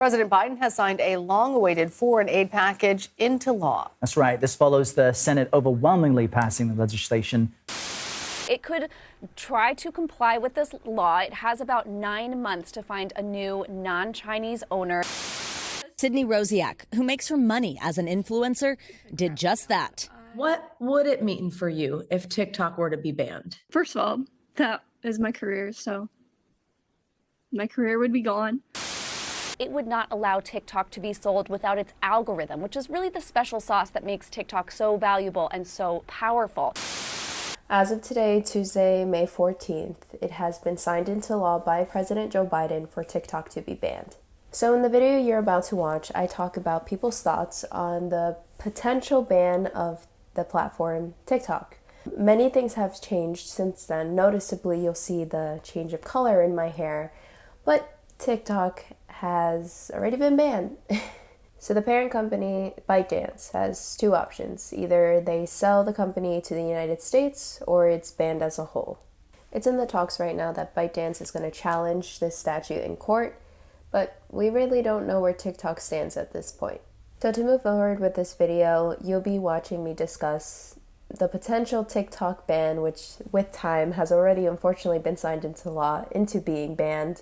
President Biden has signed a long-awaited foreign aid package into law. That's right. This follows the Senate overwhelmingly passing the legislation. It could try to comply with this law. It has about 9 months to find a new non-Chinese owner. Sydney Rosiak, who makes her money as an influencer, did just that. What would it mean for you if TikTok were to be banned? First of all, that is my career, so my career would be gone. It would not allow TikTok to be sold without its algorithm, which is really the special sauce that makes TikTok so valuable and so powerful. As of today, Tuesday, May 14th, it has been signed into law by President Joe Biden for TikTok to be banned. So in the video you're about to watch, I talk about people's thoughts on the potential ban of the platform TikTok. Many things have changed since then. Noticeably, you'll see the change of color in my hair, but TikTok has already been banned. So the parent company, ByteDance, has two options. Either they sell the company to the United States or it's banned as a whole. It's in the talks right now that ByteDance is going to challenge this statute in court, but we really don't know where TikTok stands at this point. So to move forward with this video, you'll be watching me discuss the potential TikTok ban, which with time has already unfortunately been signed into law, into being banned.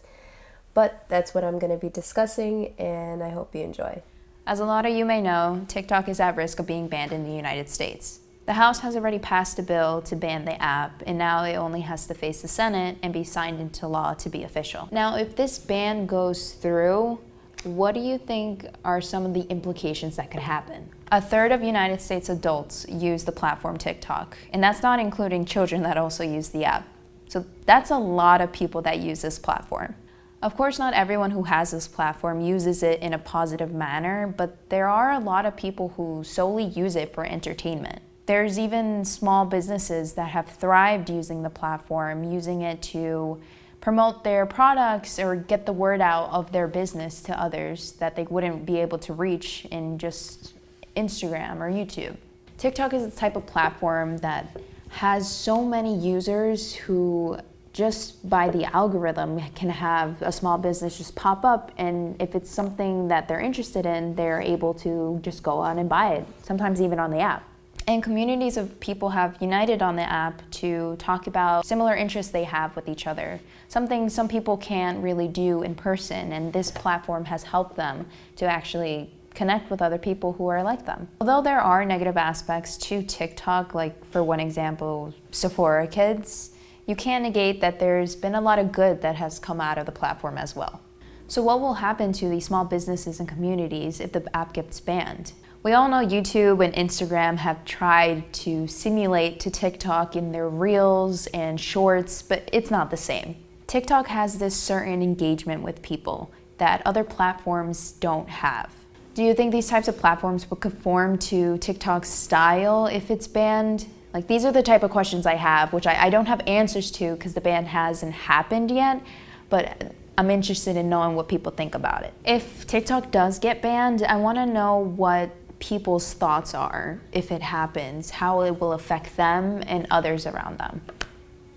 But that's what I'm going to be discussing, and I hope you enjoy. As a lot of you may know, TikTok is at risk of being banned in the United States. The House has already passed a bill to ban the app, and now it only has to face the Senate and be signed into law to be official. Now, if this ban goes through, what do you think are some of the implications that could happen? A third of United States adults use the platform TikTok, and that's not including children that also use the app. So that's a lot of people that use this platform. Of course, not everyone who has this platform uses it in a positive manner, but there are a lot of people who solely use it for entertainment. There's even small businesses that have thrived using the platform, using it to promote their products or get the word out of their business to others that they wouldn't be able to reach in just Instagram or YouTube. TikTok is the type of platform that has so many users who just by the algorithm can have a small business just pop up, and if it's something that they're interested in, they're able to just go on and buy it, sometimes even on the app. And communities of people have united on the app to talk about similar interests they have with each other, something some people can't really do in person, and this platform has helped them to actually connect with other people who are like them. Although there are negative aspects to TikTok, like for one example, Sephora kids, you can't negate that there's been a lot of good that has come out of the platform as well. So what will happen to these small businesses and communities if the app gets banned? We all know YouTube and Instagram have tried to simulate to TikTok in their reels and shorts, but it's not the same. TikTok has this certain engagement with people that other platforms don't have. Do you think these types of platforms will conform to TikTok's style if it's banned? Like, these are the type of questions I have, which I don't have answers to because the ban hasn't happened yet, but I'm interested in knowing what people think about it. If TikTok does get banned, I want to know what people's thoughts are if it happens, how it will affect them and others around them.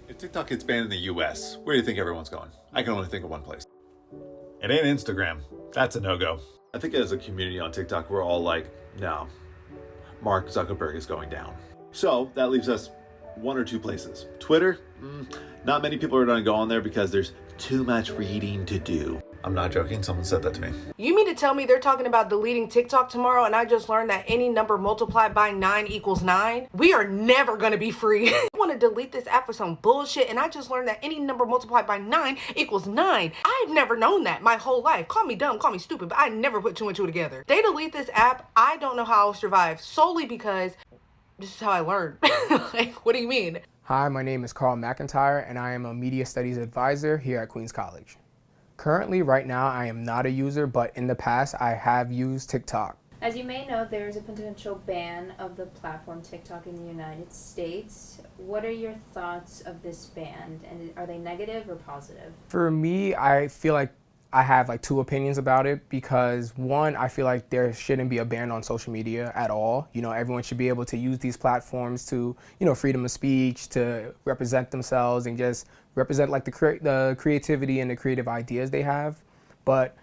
If TikTok gets banned in the US, where do you think everyone's going? I can only think of one place. It ain't Instagram. That's a no-go. I think as a community on TikTok, we're all like, no, Mark Zuckerberg is going down. So that leaves us one or two places. Twitter, not many people are going to go on there because there's too much reading to do. I'm not joking, someone said that to me. You mean to tell me they're talking about deleting TikTok tomorrow and I just learned that any number multiplied by 9 equals 9? We are never gonna be free. I want to delete this app for some bullshit and I just learned that any number multiplied by 9 equals 9. I've never known that my whole life. Call me dumb, call me stupid, but I never put two and two together. They delete this app, I don't know how I'll survive, solely because this is how I learned. Like, what do you mean? Hi, my name is Carl McIntyre and I am a Media Studies Advisor here at Queens College. Currently, right now, I am not a user, but in the past, I have used TikTok. As you may know, there is a potential ban of the platform TikTok in the United States. What are your thoughts of this ban, and are they negative or positive? For me, I feel like I have two opinions about it because one, I feel like there shouldn't be a ban on social media at all. You know, everyone should be able to use these platforms to, freedom of speech, to represent themselves and just represent the creativity and the creative ideas they have. But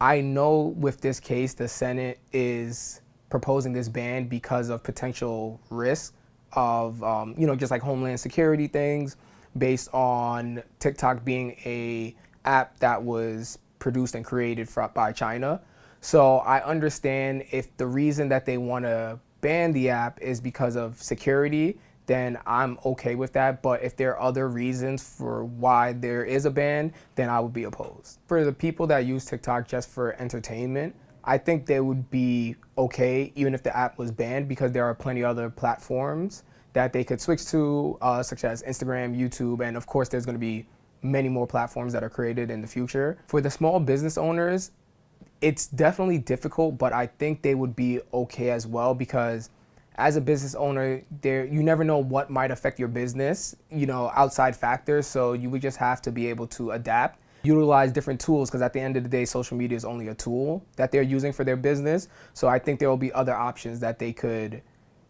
I know with this case, the Senate is proposing this ban because of potential risk of, just like homeland security things based on TikTok being a app that was produced and created by China. So I understand if the reason that they want to ban the app is because of security, then I'm okay with that. But if there are other reasons for why there is a ban, then I would be opposed. For the people that use TikTok just for entertainment, I think they would be okay even if the app was banned, because there are plenty of other platforms that they could switch to, such as Instagram, YouTube, and of course there's going to be many more platforms that are created in the future. For the small business owners, it's definitely difficult, but I think they would be okay as well, because as a business owner, you never know what might affect your business, outside factors. So you would just have to be able to adapt, utilize different tools, because at the end of the day, social media is only a tool that they're using for their business. So I think there will be other options that they could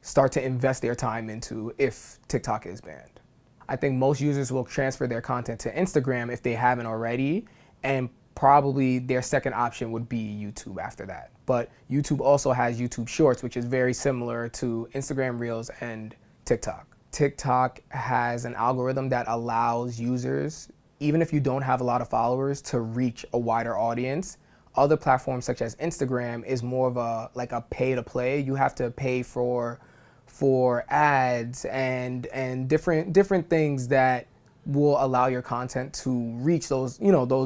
start to invest their time into if TikTok is banned. I think most users will transfer their content to Instagram if they haven't already, and probably their second option would be YouTube after that. But YouTube also has YouTube Shorts, which is very similar to Instagram Reels and TikTok. TikTok has an algorithm that allows users, even if you don't have a lot of followers, to reach a wider audience. Other platforms such as Instagram is more of a pay to play. You have to pay for ads and different things that will allow your content to reach those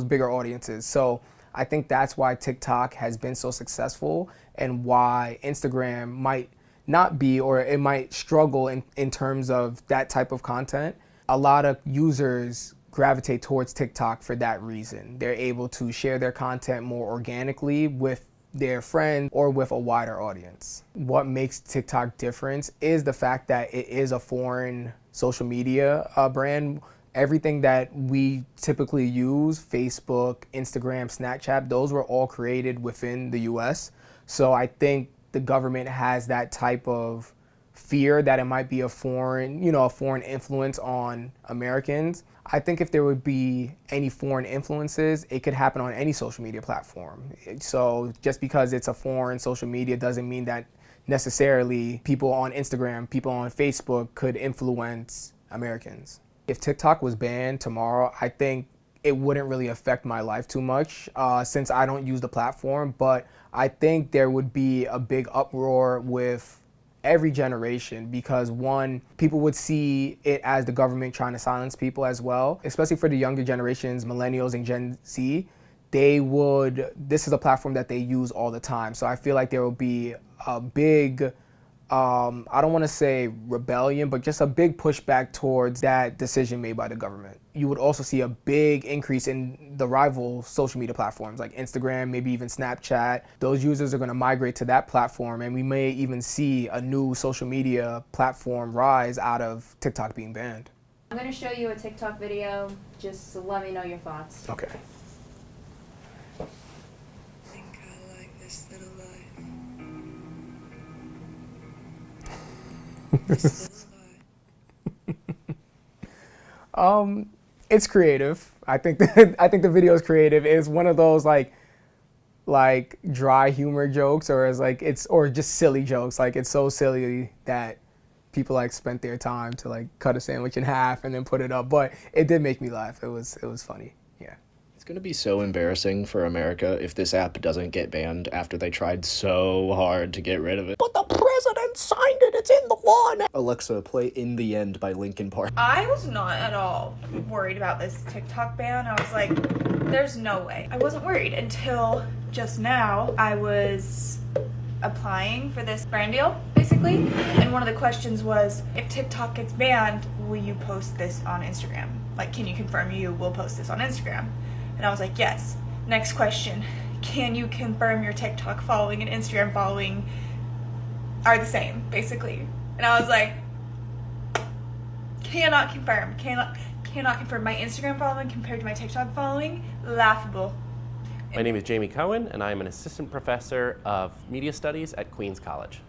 bigger audiences. So I think that's why TikTok has been so successful, and why Instagram might not be, or it might struggle in terms of that type of content. A lot of users gravitate towards TikTok for that reason. They're able to share their content more organically with their friends or with a wider audience. What makes TikTok different is the fact that it is a foreign social media brand. Everything that we typically use, Facebook, Instagram, Snapchat, those were all created within the US. So I think the government has that type of fear that it might be a foreign influence on Americans. I think if there would be any foreign influences, it could happen on any social media platform. So just because it's a foreign social media doesn't mean that necessarily people on Instagram, people on Facebook could influence Americans. If TikTok was banned tomorrow, I think it wouldn't really affect my life too much since I don't use the platform. But I think there would be a big uproar with every generation, because one, people would see it as the government trying to silence people as well, especially for the younger generations, millennials and Gen Z. This is a platform that they use all the time. So I feel like there will be a big, I don't want to say rebellion, but just a big pushback towards that decision made by the government. You would also see a big increase in the rival social media platforms like Instagram, maybe even Snapchat. Those users are going to migrate to that platform, and we may even see a new social media platform rise out of TikTok being banned. I'm going to show you a TikTok video. Just let me know your thoughts. Okay. It's creative. I think the video is creative. It's one of those like dry humor jokes, or just silly jokes. Like, it's so silly that people spent their time to cut a sandwich in half and then put it up. But it did make me laugh. It was funny. Yeah. It's going to be so embarrassing for America if this app doesn't get banned after they tried so hard to get rid of it. But the president signed it. It's in the law now. Alexa, play In the End by Linkin Park. I was not at all worried about this TikTok ban. I was like, there's no way. I wasn't worried until just now. I was applying for this brand deal, basically. And one of the questions was, if TikTok gets banned, will you post this on Instagram? Can you confirm you will post this on Instagram? And I was like, yes. Next question, can you confirm your TikTok following and Instagram following are the same, basically? And I was like, cannot confirm my Instagram following compared to my TikTok following, laughable. My name is Jamie Cohen, and I am an assistant professor of media studies at Queens College.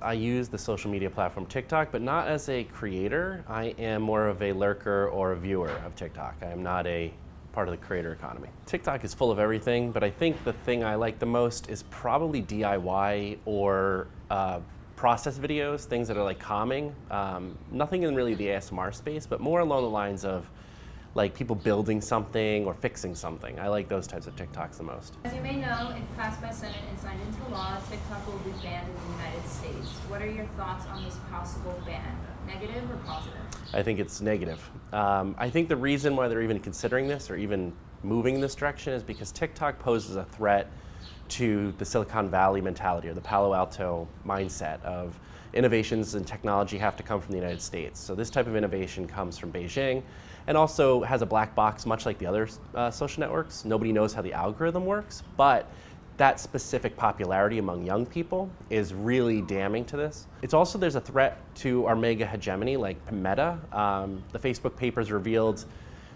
I use the social media platform TikTok, but not as a creator. I am more of a lurker or a viewer of TikTok. I am not a part of the creator economy. TikTok is full of everything, but I think the thing I like the most is probably DIY or process videos, things that are like calming. Nothing in really the ASMR space, but more along the lines of like people building something or fixing something. I like those types of TikToks the most. As you may know, if passed by Senate and signed into law, TikTok will be banned in the United States. What are your thoughts on this possible ban? Negative or positive? I think it's negative. I think the reason why they're even considering this or even moving in this direction is because TikTok poses a threat to the Silicon Valley mentality or the Palo Alto mindset of innovations and technology have to come from the United States. So this type of innovation comes from Beijing and also has a black box, much like the other social networks. Nobody knows how the algorithm works, but that specific popularity among young people is really damning to this. It's also, there's a threat to our mega hegemony like Meta. The Facebook papers revealed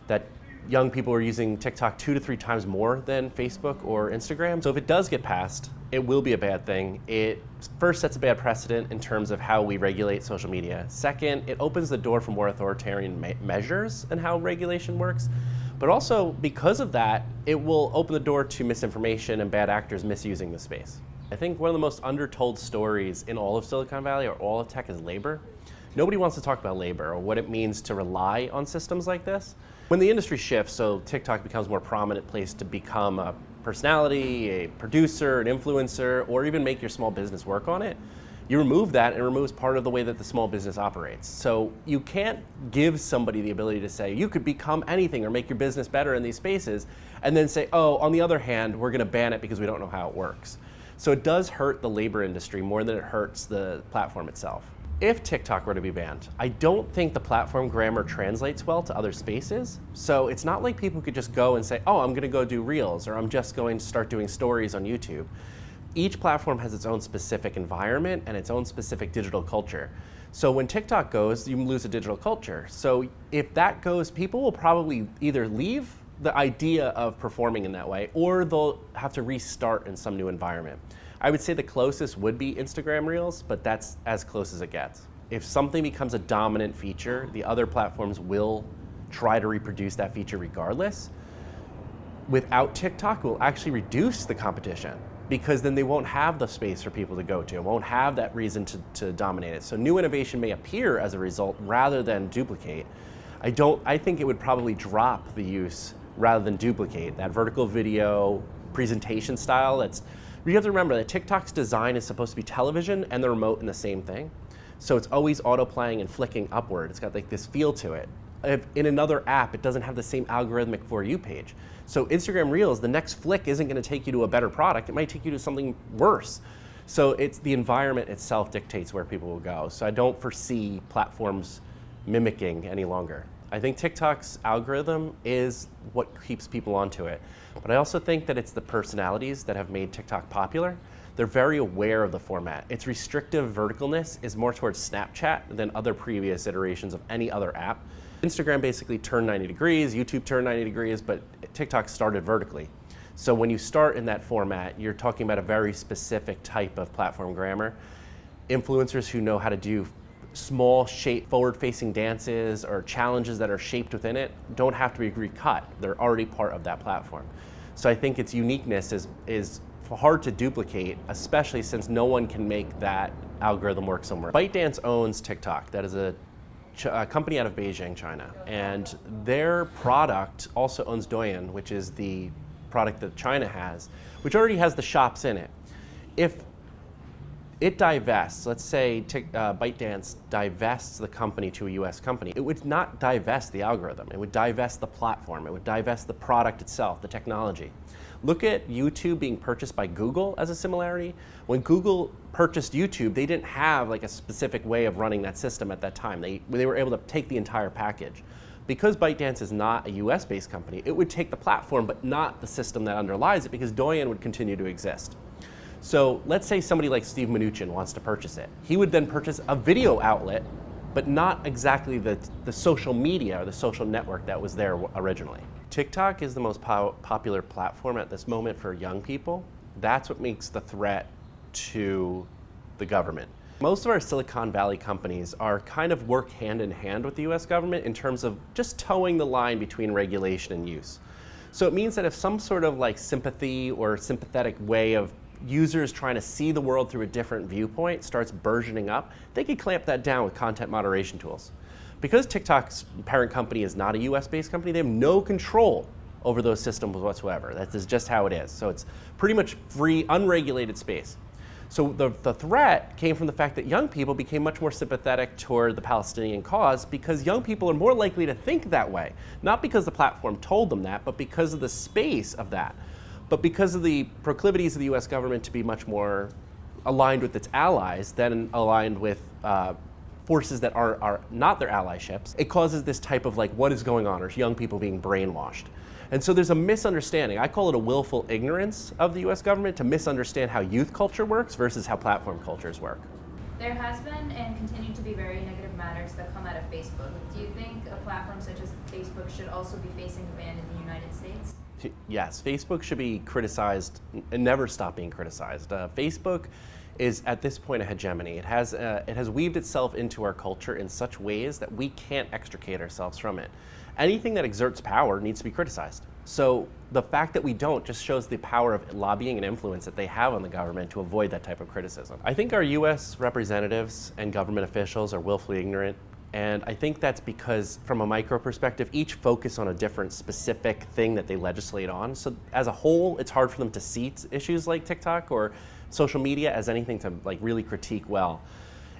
that young people are using TikTok 2 to 3 times more than Facebook or Instagram. So if it does get passed, it will be a bad thing. It first sets a bad precedent in terms of how we regulate social media. Second, it opens the door for more authoritarian measures in how regulation works. But also, because of that, it will open the door to misinformation and bad actors misusing the space. I think one of the most undertold stories in all of Silicon Valley or all of tech is labor. Nobody wants to talk about labor or what it means to rely on systems like this. When the industry shifts, so TikTok becomes a more prominent place to become a personality, a producer, an influencer, or even make your small business work on it, you remove that and it removes part of the way that the small business operates. So you can't give somebody the ability to say, you could become anything or make your business better in these spaces, and then say, oh, on the other hand, we're gonna ban it because we don't know how it works. So it does hurt the labor industry more than it hurts the platform itself. If TikTok were to be banned, I don't think the platform grammar translates well to other spaces. So it's not like people could just go and say, oh, I'm gonna go do Reels, or I'm just going to start doing stories on YouTube. Each platform has its own specific environment and its own specific digital culture. So when TikTok goes, you lose a digital culture. So if that goes, people will probably either leave the idea of performing in that way, or they'll have to restart in some new environment. I would say the closest would be Instagram Reels, but that's as close as it gets. If something becomes a dominant feature, the other platforms will try to reproduce that feature regardless. Without TikTok, it will actually reduce the competition because then they won't have the space for people to go to. It won't have that reason to dominate it. So new innovation may appear as a result rather than duplicate. I think it would probably drop the use rather than duplicate. That vertical video presentation style, you have to remember that TikTok's design is supposed to be television and the remote in the same thing. So it's always auto-playing and flicking upward. It's got like this feel to it. In another app, it doesn't have the same algorithmic For You page. So Instagram Reels, the next flick isn't gonna take you to a better product. It might take you to something worse. So it's the environment itself dictates where people will go. So I don't foresee platforms mimicking any longer. I think TikTok's algorithm is what keeps people onto it. But I also think that it's the personalities that have made TikTok popular. They're very aware of the format. Its restrictive verticalness is more towards Snapchat than other previous iterations of any other app. Instagram basically turned 90 degrees, YouTube turned 90 degrees, but TikTok started vertically. So when you start in that format, you're talking about a very specific type of platform grammar. Influencers who know how to do small shape forward-facing dances or challenges that are shaped within it don't have to be recut. They're already part of that platform. So I think its uniqueness is hard to duplicate, especially since no one can make that algorithm work somewhere. ByteDance owns TikTok. That is a company out of Beijing, China. And their product also owns Douyin, which is the product that China has, which already has the shops in it. If it divests, let's say ByteDance divests the company to a US company, it would not divest the algorithm, it would divest the platform, it would divest the product itself, the technology. Look at YouTube being purchased by Google as a similarity. When Google purchased YouTube, they didn't have like a specific way of running that system at that time. They were able to take the entire package. Because ByteDance is not a US-based company, it would take the platform but not the system that underlies it because Douyin would continue to exist. So let's say somebody like Steve Mnuchin wants to purchase it. He would then purchase a video outlet, but not exactly the social media or the social network that was there originally. TikTok is the most popular platform at this moment for young people. That's what makes the threat to the government. Most of our Silicon Valley companies are kind of work hand in hand with the US government in terms of just towing the line between regulation and use. So it means that if some sort of like sympathy or sympathetic way of users trying to see the world through a different viewpoint starts burgeoning up, they can clamp that down with content moderation tools. Because TikTok's parent company is not a US-based company, they have no control over those systems whatsoever. That is just how it is. So it's pretty much free, unregulated space. So the threat came from the fact that young people became much more sympathetic toward the Palestinian cause because young people are more likely to think that way. Not because the platform told them that, but because of the space of that. But because of the proclivities of the US government to be much more aligned with its allies than aligned with forces that are not their allyships, it causes this type of like, what is going on, or young people being brainwashed. And so there's a misunderstanding. I call it a willful ignorance of the US government to misunderstand how youth culture works versus how platform cultures work. There has been and continue to be very negative matters that come out of Facebook. Do you think a platform such as Facebook should also be facing a ban in the United States? Yes, Facebook should be criticized and never stop being criticized. Facebook is at this point a hegemony. It has weaved itself into our culture in such ways that we can't extricate ourselves from it. Anything that exerts power needs to be criticized. So the fact that we don't just shows the power of lobbying and influence that they have on the government to avoid that type of criticism. I think our US representatives and government officials are willfully ignorant. And I think that's because, from a micro perspective, each focus on a different specific thing that they legislate on. So as a whole, it's hard for them to see issues like TikTok or social media as anything to like really critique well.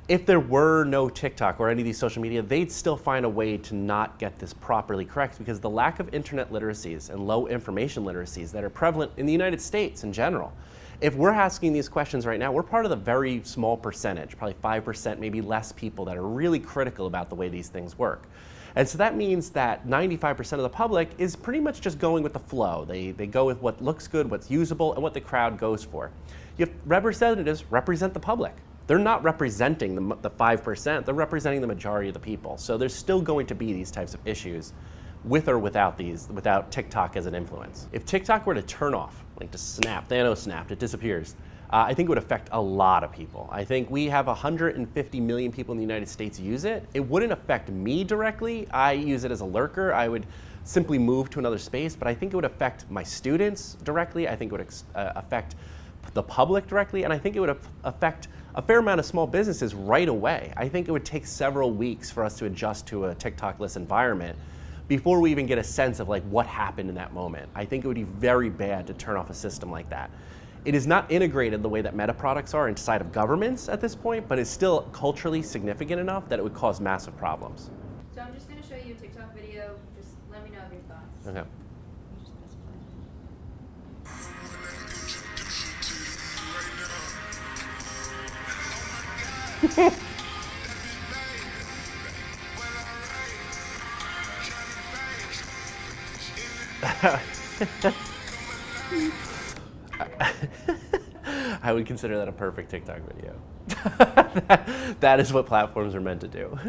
If there were no TikTok or any of these social media, they'd still find a way to not get this properly correct because the lack of internet literacies and low information literacies that are prevalent in the United States in general. If we're asking these questions right now, we're part of the very small percentage, probably 5%, maybe less people that are really critical about the way these things work. And so that means that 95% of the public is pretty much just going with the flow. They go with what looks good, what's usable, and what the crowd goes for. You have representatives represent the public. They're not representing the 5%, they're representing the majority of the people. So there's still going to be these types of issues with or without TikTok as an influence. If TikTok were to turn off, like to snap, Thanos snapped, it disappears, I think it would affect a lot of people. I think we have 150 million people in the United States use it. It wouldn't affect me directly. I use it as a lurker. I would simply move to another space, but I think it would affect my students directly. I think it would affect the public directly, and I think it would affect a fair amount of small businesses right away. I think it would take several weeks for us to adjust to a TikTok-less environment before we even get a sense of like what happened in that moment. I think it would be very bad to turn off a system like that. It is not integrated the way that meta products are inside of governments at this point, but it's still culturally significant enough that it would cause massive problems. So I'm just going to show you a TikTok video. Just let me know of your thoughts. Okay. I would consider that a perfect TikTok video. That is what platforms are meant to do.